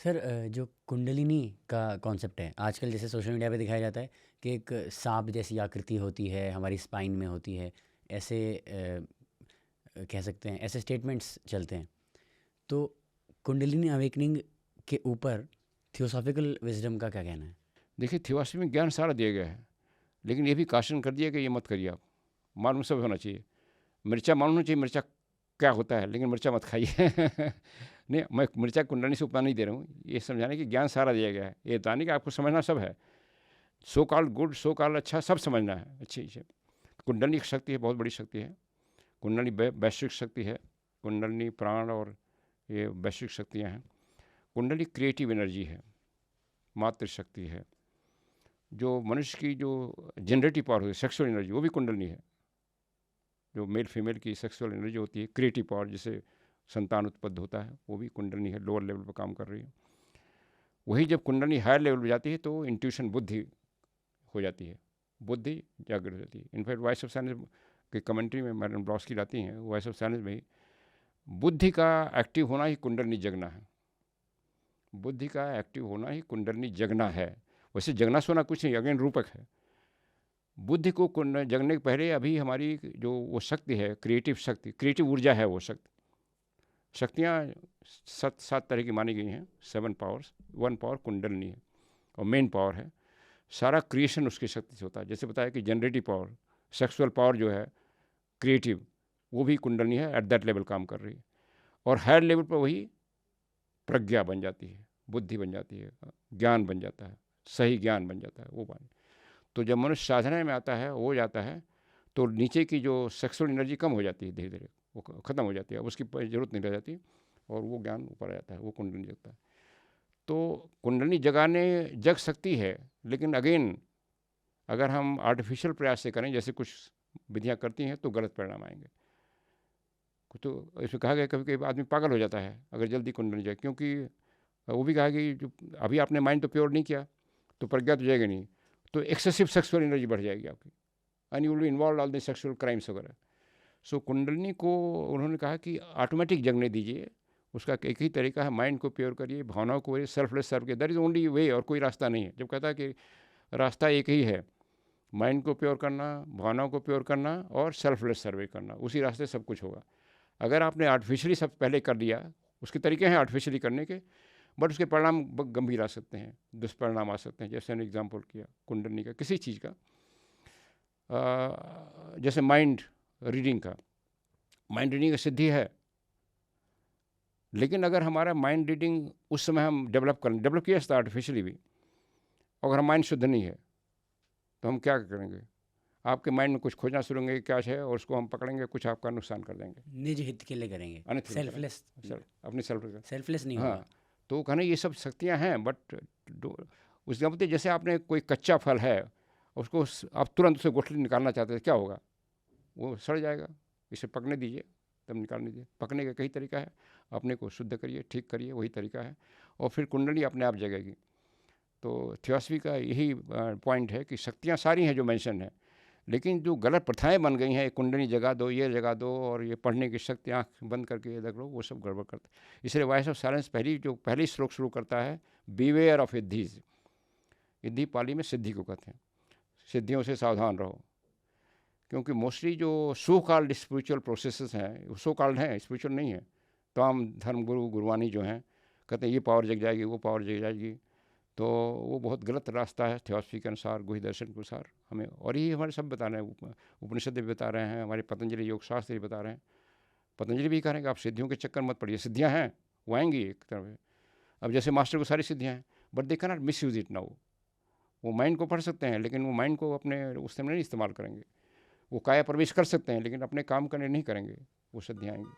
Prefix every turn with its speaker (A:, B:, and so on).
A: Sir जो कुंडलिनी का concept है आजकल जैसे सोशल मीडिया पे दिखाया जाता है कि एक सांप जैसी आकृति होती है हमारी स्पाइन में होती है ऐसे कह सकते हैं ऐसे स्टेटमेंट्स चलते हैं। तो कुंडलिनी अवेकनिंग के ऊपर थियोसॉफिकल विजडम का क्या कहना है?
B: देखिए, थियोसॉफी में ज्ञान सारा दिया गया है, लेकिन ये भी काशन कर दिया कि ये मत करिए आप। मालूम सब होना चाहिए। मिर्चा मालूम होना चाहिए मिर्चा क्या होता है, लेकिन मिर्चा मत खाइए। नहीं, मैं मिर्चा कुंडली से उपमा नहीं दे रहा हूँ, ये समझाने की ज्ञान सारा दिया गया है। ये बताने कि आपको समझना सब है। So called good, so called अच्छा, सब समझना है अच्छी चीज़। कुंडली एक शक्ति है, बहुत बड़ी शक्ति है। कुंडली वैश्विक शक्ति है। कुंडली प्राण और ये वैश्विक शक्तियाँ हैं। कुंडली क्रिएटिव एनर्जी है, मातृ शक्ति है। जो मनुष्य की जो जनरेटिव पावर होती है, सेक्सुअल एनर्जी, वो भी कुंडली है। जो मेल फीमेल की सेक्सुअल एनर्जी होती है, क्रिएटिव पावर जिसे संतान उत्पन्न होता है, वो भी कुंडली है, लोअर लेवल पर काम कर रही है। वही जब कुंडली हायर लेवल पर जाती है तो इंट्यूशन बुद्धि हो जाती है, बुद्धि जागृत हो जाती है। इनफैक्ट वॉइस ऑफ साइलेंस की कमेंट्री में मैडम ब्लॉस्की लाती हैं, वॉइस ऑफ साइलेंस में ही बुद्धि का एक्टिव होना ही कुंडली जगना है। बुद्धि का एक्टिव होना ही कुंडली जगना है। वैसे जगना सोना कुछ नहीं, अगेन रूपक है। बुद्धि को जगने के पहले अभी हमारी जो वो शक्ति है, क्रिएटिव शक्ति, क्रिएटिव ऊर्जा है, वो शक्ति, शक्तियाँ सात तरह की मानी गई हैं, 7 पावर्स। 1 पावर कुंडलिनी है और मेन पावर है। सारा क्रिएशन उसकी शक्ति से होता है। जैसे बताया कि जनरेटिव पावर, सेक्सुअल पावर जो है क्रिएटिव, वो भी कुंडलिनी है, एट दैट लेवल काम कर रही है। और हायर लेवल पर वही प्रज्ञा बन जाती है, बुद्धि बन जाती है, ज्ञान बन जाता है, सही ज्ञान बन जाता है वो बन। तो जब मनुष्य साधना में आता है, हो जाता है, तो नीचे की जो सेक्सुअल एनर्जी कम हो जाती है, धीरे धीरे वो ख़त्म हो जाती है, उसकी ज़रूरत नहीं रह जाती, और वो ज्ञान ऊपर आ जाता है, वो कुंडली जगता है। तो कुंडली जगाने जग सकती है, लेकिन अगेन अगर हम आर्टिफिशियल प्रयास से करें, जैसे कुछ विधियाँ करती हैं, तो गलत परिणाम आएंगे। तो इसमें कहा गया कभी कभी आदमी पागल हो जाता है अगर जल्दी कुंडली जाए, क्योंकि वो भी कहा कि जो अभी आपने माइंड तो प्योर नहीं किया, तो प्रज्ञा तो जाएगी नहीं, तो एक्सेसिव सेक्सुअल एनर्जी बढ़ जाएगी आपकी, and you will involve all the sexual crimes वगैरह। सो कुंडलिनी को उन्होंने कहा कि ऑटोमेटिक जगने दीजिए। उसका एक ही तरीका है, माइंड को प्योर करिए, भावनाओं को सेल्फलेस सर्व किए, दैट इज़ ओनली वे, और कोई रास्ता नहीं है। जब कहता है कि रास्ता एक ही है, माइंड को प्योर करना, भावनाओं को प्योर करना और सेल्फलेस सर्वे करना, उसी रास्ते सब कुछ होगा। अगर आपने आर्टिफिशियली सब पहले कर दिया, उसके तरीके हैं आर्टिफिशियली करने के, बट उसके परिणाम गंभीर आ सकते हैं, दुष्परिणाम आ सकते हैं। जैसे मैंने एग्जाम्पल किया कुंडली का, किसी चीज़ का, जैसे माइंड रीडिंग का। माइंड रीडिंग की सिद्धि है, लेकिन अगर हमारा माइंड रीडिंग उस समय हम डेवलप किया था आर्टिफिशियली भी, अगर हमारा माइंड शुद्ध नहीं है, तो हम क्या करेंगे? आपके माइंड में कुछ खोजना शुरू करेंगे क्या है, और उसको हम पकड़ेंगे, कुछ आपका नुकसान कर देंगे,
A: निज हित के लिए करेंगे,
B: अन्यथा करेंगे,
A: सेल्फलेस।
B: अपनी सेल्फ।
A: सेल्फलेस नहीं होगा।
B: हाँ, तो कहना ये सब शक्तियाँ हैं, बट उसका मतलब जैसे आपने कोई कच्चा फल है, उसको आप तुरंत उसे गुठली निकालना चाहते हैं, क्या होगा? वो सड़ जाएगा। इसे पकने दीजिए, तब निकालने दीजिए। पकने का कई तरीका है, अपने को शुद्ध करिए, ठीक करिए, वही तरीका है, और फिर कुंडली अपने आप जगेगी। तो थियोसफी का यही पॉइंट है कि शक्तियाँ सारी हैं जो मेंशन है, लेकिन जो गलत प्रथाएं बन गई हैं, कुंडली जगा दो, ये जगा दो, और ये पढ़ने की शक्ति आँख बंद करके ये देख लो, वो सब गड़बड़ करते हैं। इसलिए वॉइस ऑफ साइलेंस पहली श्लोक शुरू करता है, बीवेयर ऑफ सिद्धीज। सिद्धि पाली में सिद्धि को कहते हैं, सिद्धियों से सावधान रहो। क्योंकि मोस्टली जो सो कॉल्ड स्पिरिचुअल प्रोसेसेस हैं, वो सो कॉल्ड हैं, स्पिरिचुअल नहीं है। तमाम धर्म गुरु गुरुवानी जो हैं कहते हैं ये पावर जग जाएगी, वो पावर जग जाएगी, तो वो बहुत गलत रास्ता है थियोसफी के अनुसार, गुहि दर्शन के अनुसार हमें। और यही हमारे सब बता रहे हैं, उपनिषद भी बता रहे हैं, हमारे पतंजलि योग शास्त्र भी बता रहे हैं। पतंजलि भी कह रहे हैं कि आप सिद्धियों के चक्कर मत पड़िए, सिद्धियाँ हैं, वो आएंगी एक तरफ। अब जैसे मास्टर को सारी सिद्धियाँ हैं, but they can not miss use it now. वो माइंड को पढ़ सकते हैं, लेकिन वो माइंड को अपने उस समय नहीं इस्तेमाल करेंगे। वो काया प्रवेश कर सकते हैं, लेकिन अपने काम करने नहीं करेंगे, वो सिद्धियाँ आएंगी।